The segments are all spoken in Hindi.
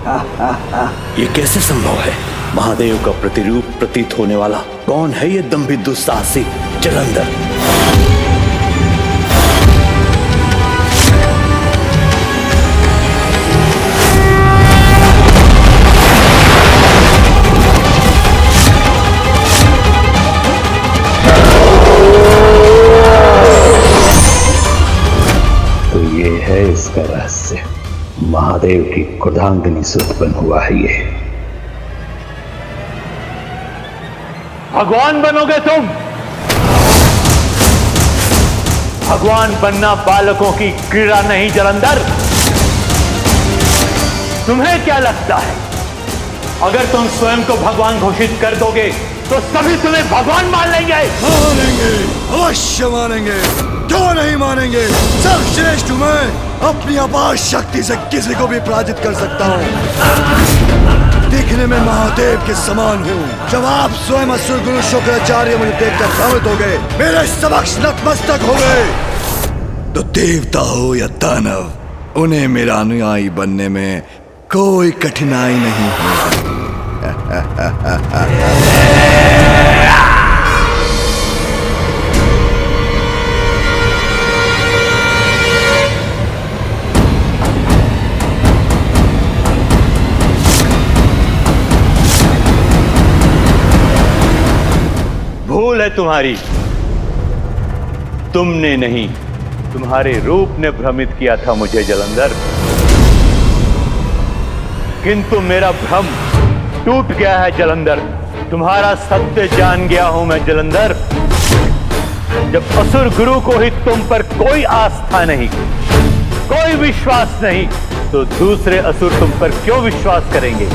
ये कैसे संभव है? महादेव का प्रतिरूप प्रतीत होने वाला कौन है ये दंभित दुस्साहसी जलंधर? तो ये है इसका रहस्य। महादेव की क्रोधांगिनी से उत्पन्न हुआ है ये। भगवान बनोगे तुम? भगवान बनना बालकों की क्रीड़ा नहीं जलंधर। तुम्हें क्या लगता है अगर तुम स्वयं को भगवान घोषित कर दोगे तो सभी तुम्हें भगवान मान लेंगे? मानेंगे, अवश्य मानेंगे। क्यों नहीं मानेंगे? सर्वश्रेष्ठ हूं मैं। अपनी अपार शक्ति से किसी को भी पराजित कर सकता हूँ। दिखने में महादेव के समान हूँ। जब आप स्वयं असुर गुरु शुक्राचार्य मुझे देखकर भ्रमित हो गए, मेरे समक्ष नतमस्तक हो गए, तो देवता हो या दानव, उन्हें मेरा अनुयायी बनने में कोई कठिनाई नहीं है। भूल है तुम्हारी। तुमने नहीं, तुम्हारे रूप ने भ्रमित किया था मुझे जलंधर। किंतु मेरा भ्रम टूट गया है जलंधर। तुम्हारा सत्य जान गया हूं मैं जलंधर। जब असुर गुरु को ही तुम पर कोई आस्था नहीं, कोई विश्वास नहीं, तो दूसरे असुर तुम पर क्यों विश्वास करेंगे?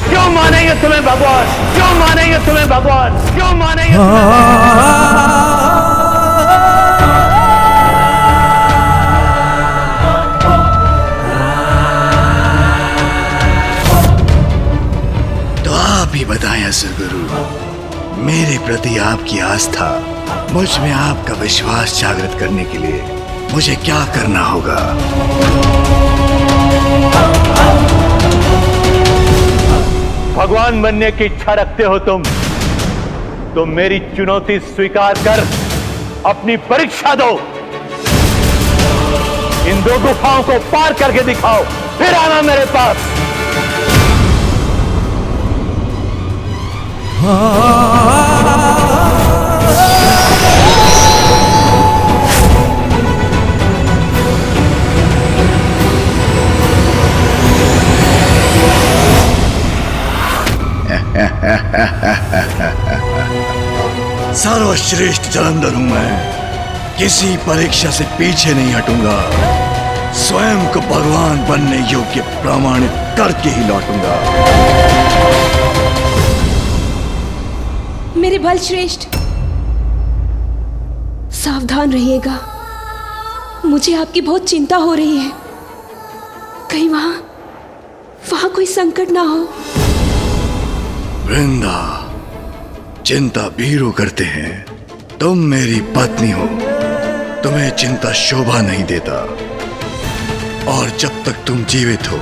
क्यों मानेंगे तुम्हें भगवान? क्यों मानेंगे तुम्हें भगवान? क्यों मानेंगे तो आप ही बताएं असुर गुरु, मेरे प्रति आपकी आस्था, मुझ में आपका विश्वास जागृत करने के लिए मुझे क्या करना होगा? भगवान बनने की इच्छा रखते हो तुम, तो मेरी चुनौती स्वीकार कर अपनी परीक्षा दो। इन दो गुफाओं को पार करके दिखाओ, फिर आना मेरे पास। सर्वश्रेष्ठ जलंधर हूं मैं। किसी परीक्षा से पीछे नहीं हटूंगा। स्वयं को भगवान बनने योग्य प्रमाणित करके ही लौटूंगा। मेरे बल श्रेष्ठ, सावधान रहिएगा। मुझे आपकी बहुत चिंता हो रही है। कहीं वहां कोई संकट ना हो। वृंदा, चिंता वीरों करते हैं। तुम मेरी पत्नी हो, तुम्हें चिंता शोभा नहीं देता। और जब तक तुम जीवित हो,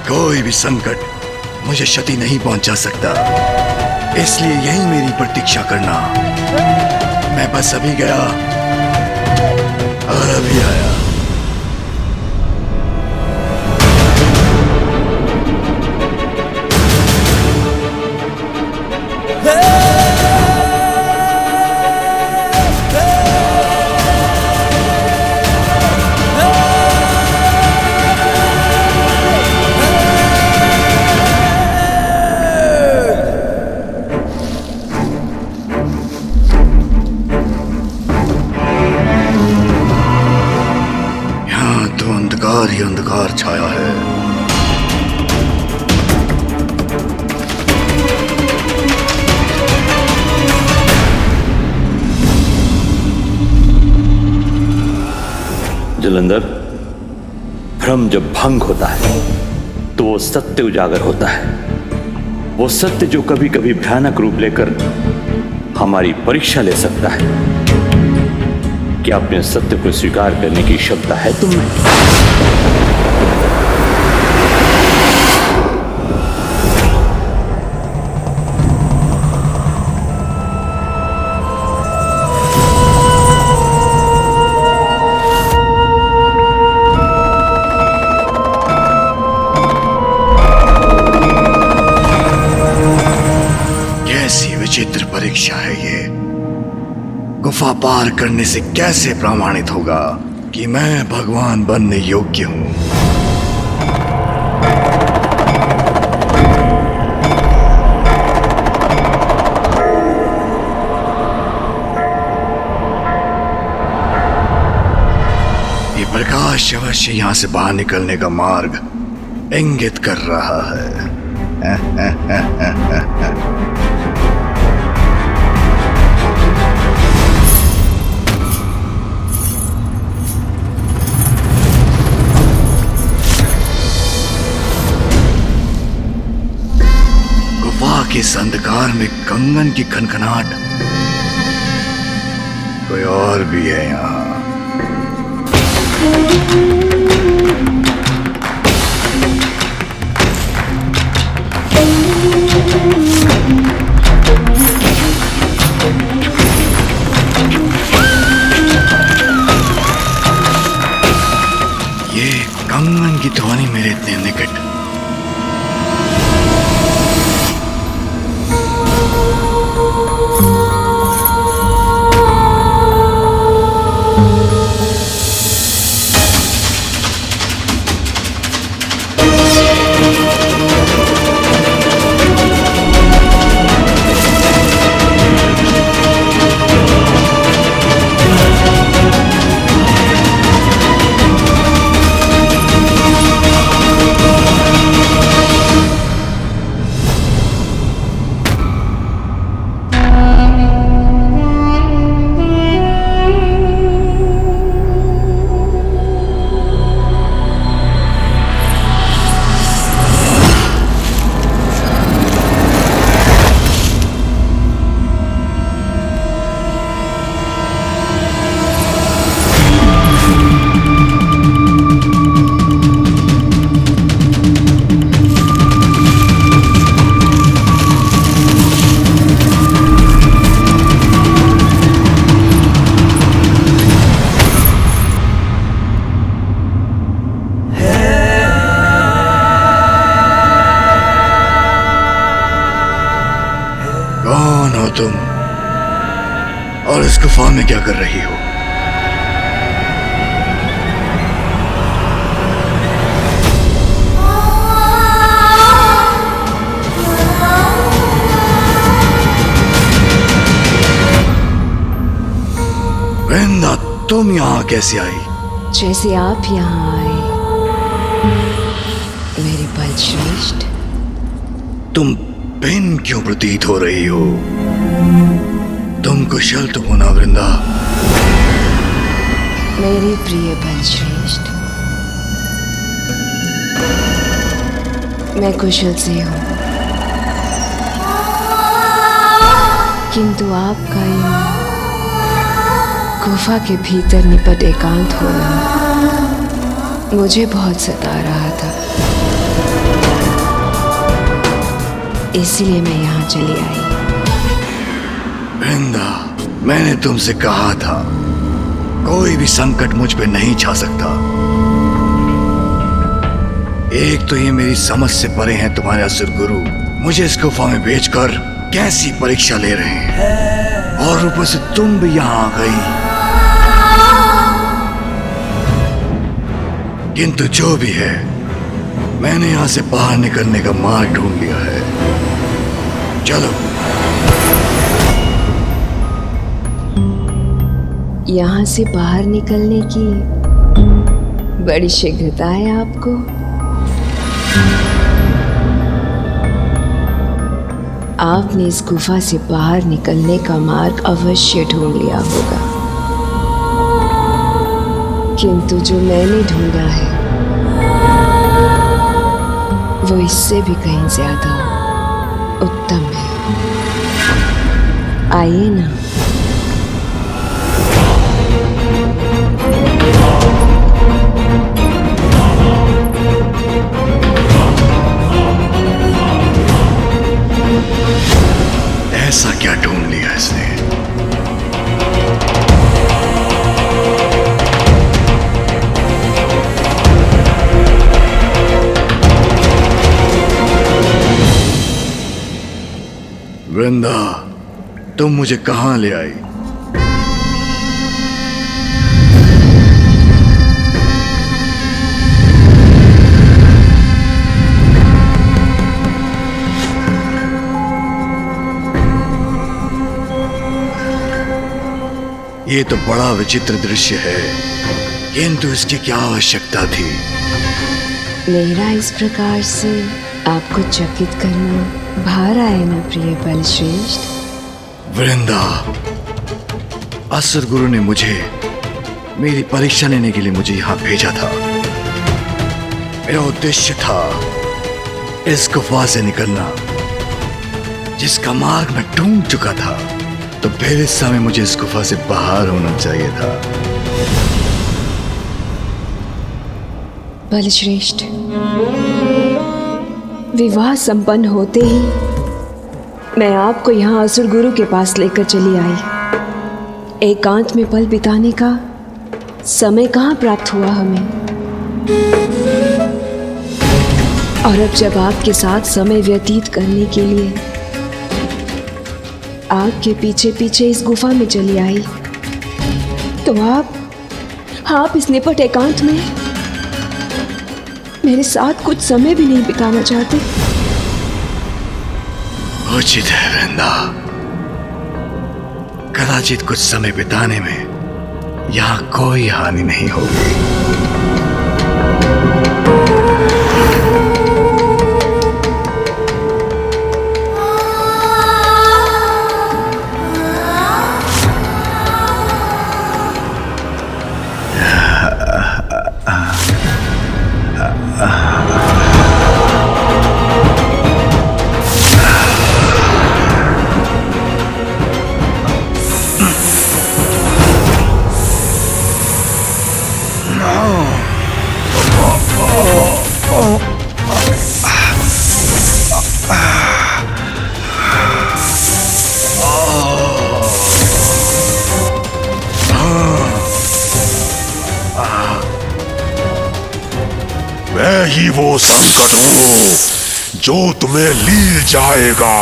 कोई भी संकट मुझे क्षति नहीं पहुंचा सकता। इसलिए यही मेरी प्रतीक्षा करना। मैं बस अभी गया और अभी आया। ही अंधकार छाया है। जलंधर, भ्रम जब भंग होता है तो वो सत्य उजागर होता है। वो सत्य जो कभी कभी भयानक रूप लेकर हमारी परीक्षा ले सकता है। क्या अपने सत्य को स्वीकार करने की क्षमता है तुम में? परीक्षा है ये? गुफा पार करने से कैसे प्रमाणित होगा कि मैं भगवान बनने योग्य हूं? ये प्रकाश अवश्य यहां से बाहर निकलने का मार्ग इंगित कर रहा है। गुफा के इस अंधकार में कंगन की खनखनाहट, कोई और भी है यहाँ। ये कंगन की ध्वनि मेरे इतने निकट, कौन हो तुम और इस गुफा में क्या कर रही हो? वृंदा, तुम यहाँ कैसे आई? जैसे आप यहाँ आए मेरे बलश्रेष्ठ। तुम भिन्न क्यों प्रतीत हो रही हो? तुम कुशल तो हो ना वृंदा? मेरे प्रिय बलश्रेष्ठ, मैं कुशल से हूँ, किंतु आपका ये गुफा के भीतर निपट एकांत होना मुझे बहुत सता रहा था। इसलिए मैं यहाँ चली आई। वृंदा, मैंने तुमसे कहा था कोई भी संकट मुझ पे नहीं छा सकता। एक तो ये मेरी समझ से परे हैं तुम्हारे असुर गुरु, मुझे इस गुफा में भेजकर कैसी परीक्षा ले रहे हैं, और ऊपर से तुम भी यहाँ आ गई। किंतु जो भी है, मैंने यहां से बाहर निकलने का मार्ग ढूंढ लिया है। चलो। यहाँ से बाहर निकलने की बड़ी शीघ्रता है आपको। आपने इस गुफा से बाहर निकलने का मार्ग अवश्य ढूंढ लिया होगा, किंतु जो मैंने ढूंढा है वो इससे भी कहीं ज्यादा उत्तम है। आइए ना। ऐसा क्या ढूंढ लिया इसने? वृंदा, तुम मुझे कहां ले आई? ये तो बड़ा विचित्र दृश्य है, किंतु इसकी क्या आवश्यकता थी? मेरा इस प्रकार से आपको चकित करना भार आए ना प्रिय बलश्रेष्ठ? वृंदा, असुर गुरु ने मुझे मेरी परीक्षा लेने के लिए मुझे यहां भेजा था। मेरा उद्देश्य था इस गुफा से निकलना, जिसका मार्ग मैं ढूंढ चुका था। तो फिर इस समय मुझे इस गुफा से बाहर होना चाहिए था। बलश्रेष्ठ, विवाह संपन्न होते ही मैं आपको यहाँ असुर गुरु के पास लेकर चली आई। एकांत में पल बिताने का समय कहाँ प्राप्त हुआ हमें। और अब जब आपके साथ समय व्यतीत करने के लिए आपके पीछे पीछे इस गुफा में चली आई, तो आप इस निपट एकांत में मेरे साथ कुछ समय भी नहीं बिताना चाहते? उचित है वृंदा, कदाचित कुछ समय बिताने में यहां कोई हानि नहीं होगी। मैं ही वो संकट हूं जो तुम्हें लील जाएगा।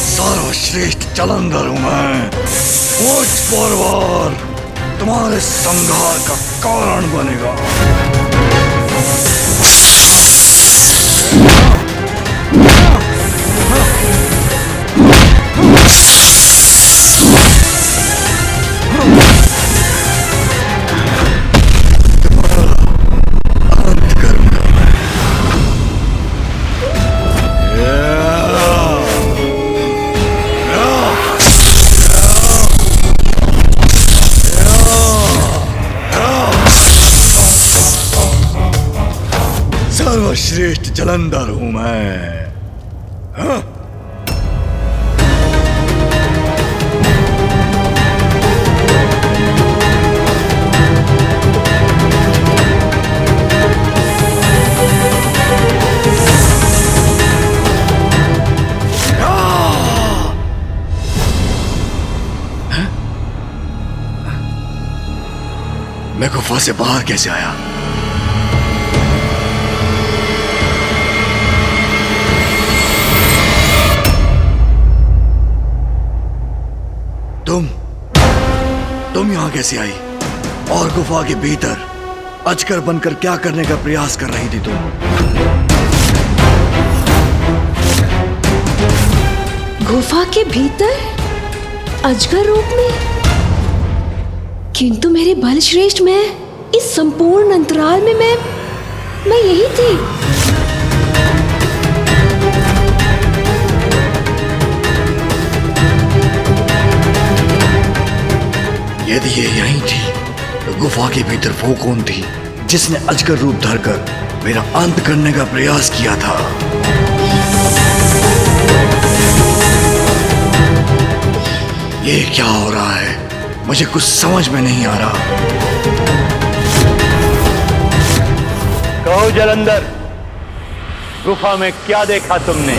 सर्वश्रेष्ठ जालंधर हूं मैं। मुझ पर तुम्हारे संहार का कारण बनेगा। सर्वश्रेष्ठ जालंधर हूं मैं। हाँ? मैं गुफा से बाहर कैसे आया? तुम यहां कैसे आई? और गुफा के भीतर अजगर बनकर क्या करने का प्रयास कर रही थी तुम? गुफा के भीतर अजगर रूप में? किंतु मेरे बलश्रेष्ठ, मैं इस संपूर्ण अंतराल में मैं यही थी। यदि ये यहीं थी तो गुफा के भीतर वो कौन थी जिसने अजगर रूप धरकर मेरा अंत करने का प्रयास किया था? ये क्या हो रहा है? मुझे कुछ समझ में नहीं आ रहा। कहो जालंधर, गुफा में क्या देखा तुमने?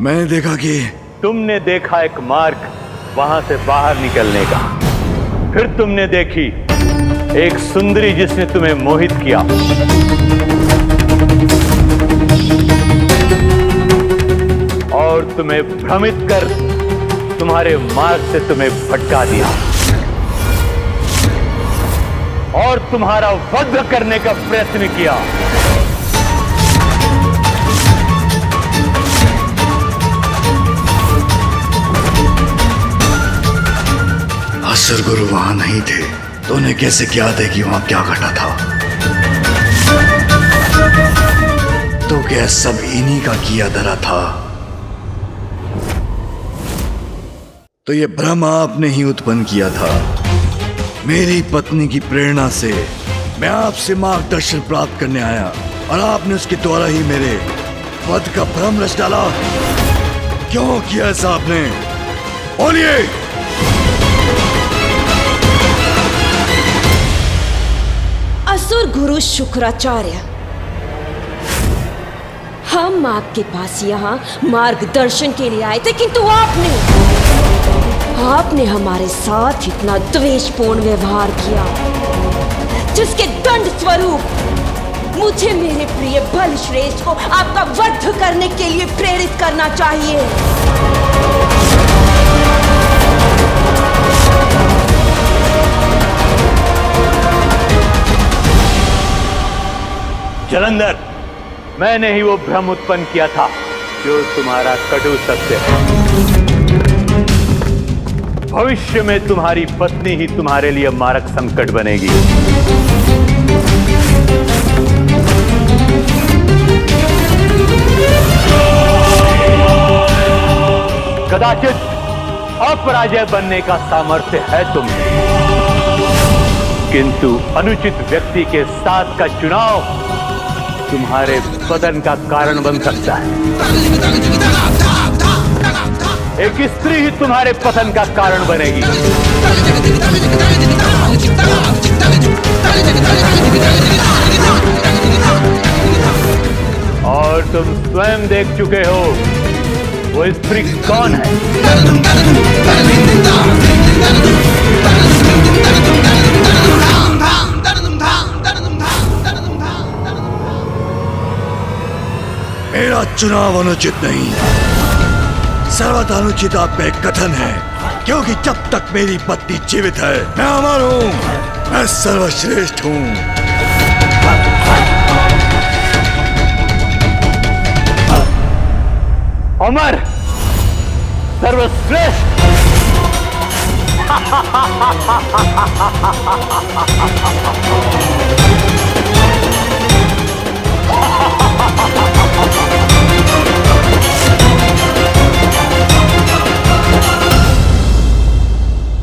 मैंने देखा कि तुमने देखा एक मार्ग वहां से बाहर निकलने का, फिर तुमने देखी एक सुंदरी जिसने तुम्हें मोहित किया, और तुम्हें भ्रमित कर तुम्हारे मार्ग से तुम्हें भटका दिया और तुम्हारा वध करने का प्रयत्न किया। असुर गुरु वहां नहीं थे तो उन्हें कैसे याद है कि वहां क्या घटा था? तो क्या सब इन्हीं का किया धरा था? तो ये भ्रम आपने ही उत्पन्न किया था। मेरी पत्नी की प्रेरणा से मैं आपसे मार्गदर्शन प्राप्त करने आया और आपने उसके द्वारा ही मेरे वध का भ्रम रच डाला। क्यों किया ऐसा आपने? बोलिए। असुर गुरु शुक्राचार्य, हम आपके पास यहाँ मार्गदर्शन के लिए आए थे, किंतु आपने हमारे साथ इतना द्वेषपूर्ण व्यवहार किया जिसके दंड स्वरूप मुझे मेरे प्रिय बलश्रेष्ठ को आपका वध करने के लिए प्रेरित करना चाहिए। जलंधर, मैंने ही वो भ्रम उत्पन्न किया था जो तुम्हारा कटु सत्य है। भविष्य में तुम्हारी पत्नी ही तुम्हारे लिए मारक संकट बनेगी। कदाचित अपराजय बनने का सामर्थ्य है तुम्हें, किंतु अनुचित व्यक्ति के साथ का चुनाव तुम्हारे पतन का कारण बन सकता है। एक स्त्री ही तुम्हारे पतन का कारण बनेगी। और तुम स्वयं देख चुके हो वो स्त्री कौन है। मेरा चुनाव अनुचित नहीं, सर्वथा अनुचित आपका एक कथन है, क्योंकि जब तक मेरी पत्नी जीवित है मैं अमर हूं, मैं सर्वश्रेष्ठ हूं। अमर, सर्वश्रेष्ठ।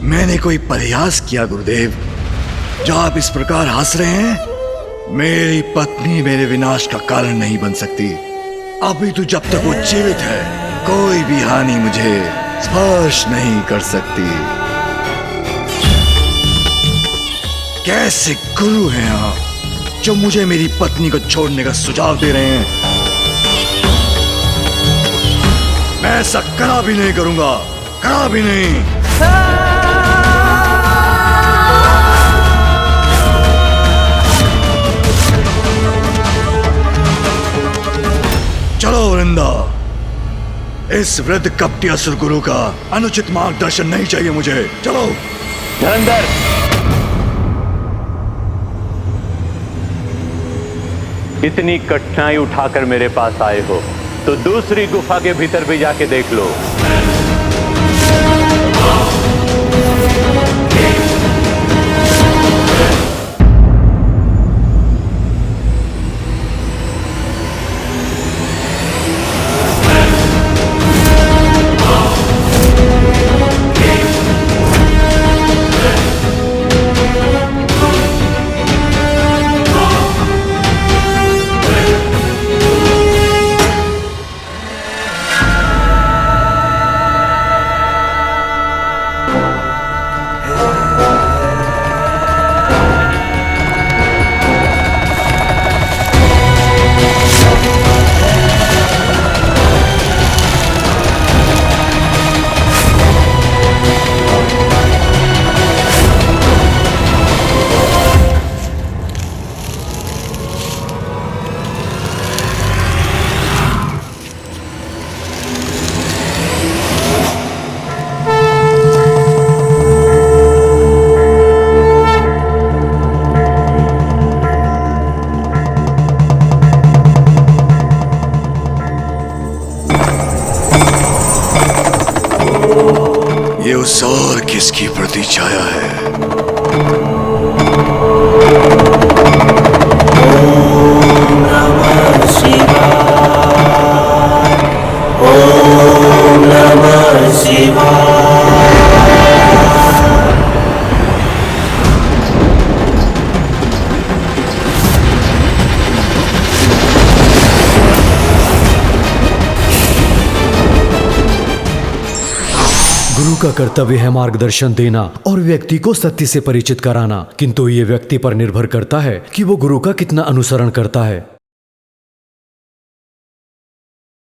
मैंने कोई प्रयास किया गुरुदेव जो आप इस प्रकार हंस रहे हैं? मेरी पत्नी मेरे विनाश का कारण नहीं बन सकती। अभी तो जब तक वो जीवित है कोई भी हानि मुझे स्पर्श नहीं कर सकती। कैसे गुरु हैं आप जो मुझे मेरी पत्नी को छोड़ने का सुझाव दे रहे हैं? मैं ऐसा कड़ा भी नहीं करूंगा, कड़ा भी नहीं। चलो वृंदा, इस वृद्ध कपटी असुर गुरु का अनुचित मार्गदर्शन नहीं चाहिए मुझे। चलो। जलंधर, इतनी कठिनाई उठाकर मेरे पास आए हो तो दूसरी गुफा के भीतर भी जाके देख लो। उस और किसकी प्रतिछाया है? गुरु का कर्तव्य है मार्गदर्शन देना और व्यक्ति को सत्य से परिचित कराना, किंतु ये व्यक्ति पर निर्भर करता है कि वो गुरु का कितना अनुसरण करता है।